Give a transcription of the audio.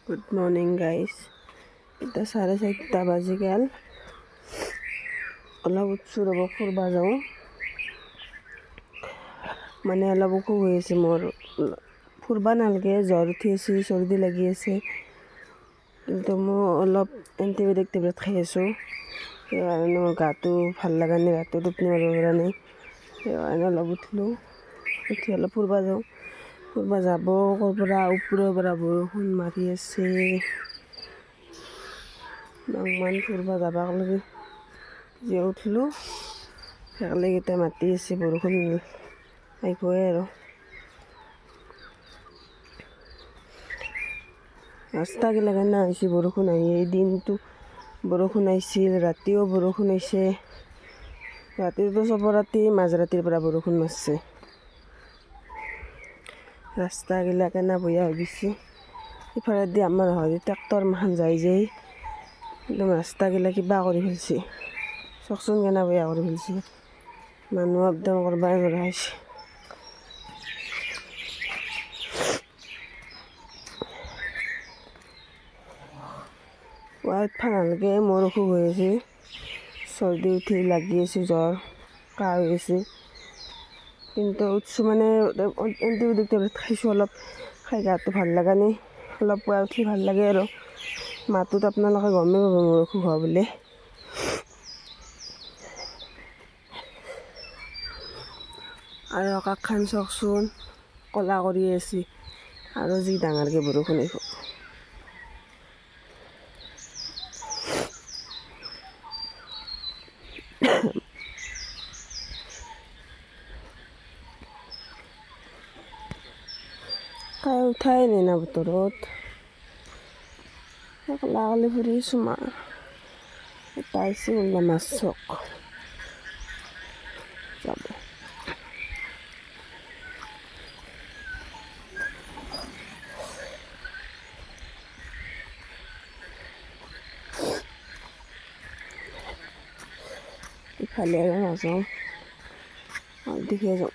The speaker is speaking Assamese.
Good morning guys. এতিয়া 4:30 বাজি গ'ল। অলপ উঠছোঁ ৰ'ব, ফুৰিব যাওঁ। মানে অলপ অসুখ হৈ আছে মোৰ। ফুৰিব নালাগে, জ্বৰ উঠি আছে, চৰ্দি লাগি আছে। কিন্তু মই অলপ এণ্টিবায়'টিক টেবলেট খাই আছোঁ। সেইকাৰণে মোৰ গাটো ভাল লগা নাই, ৰাতি টোপনি মাৰিব পৰা নাই। সেইকাৰণে অলপ উঠিলোঁ, উঠি অলপ ফুৰিব যাওঁ। ফুৰিব যাব ক'ৰ পৰা, ওপৰৰ পৰা বৰষুণ মাৰি আছে। ইমান ফুৰিব যাবাক লাগি যে উঠিলোঁ, সেইকাৰণে মাতি আছে বৰষুণ আহিবই আৰু। ৰাস্তাগিলা কেনে হৈছে বৰষুণ আহি, দিনটো বৰষুণ আহিছিল, ৰাতিও বৰষুণ আহিছে। ৰাতিটো ৰাতি মাজৰাতিৰ পৰা বৰষুণ মাৰিছে। ৰাস্তাগিলা কেনে বেয়া হৈ গৈছে। ইফালেদি আমাৰ হয় ট্ৰেক্টৰ মাখান যাই একদম ৰাস্তাগিলা কিবা কৰি ফেলছে। চাওকচোন কেনে বেয়া কৰি ফেলছে, মানুহ একদম কৰিবই নোৱাৰা হৈছে। পুৱা উঠিব নালাগে, মোৰ অসুখ হৈ আছে, চৰ্দি উঠি লাগি আছে, জ্বৰ কাহ হৈ আছে। কিন্তু উঠছোঁ মানে এণ্টিবায়'টিক টেবলেট খাইছোঁ, অলপ খাই গাটো ভাল লগা নাই। অলপ পুৱা উঠি ভাল লাগে আৰু। মাতটোত আপোনালোকে গমেই পাব মোৰ অসুখ হোৱা বুলি। আৰু আকাশখন চাওকচোন, ক'লা কৰি আছে, আৰু যি ডাঙৰকৈ বৰষুণ আহিব। কাই উঠাই নাই না বতৰত, ক'লা কালি ফুৰি আছোঁ মা। এটা আহিছে বোলে মাছ চক যাব। ইফালে আৰু নাযাওঁ, দেখে যাওঁ।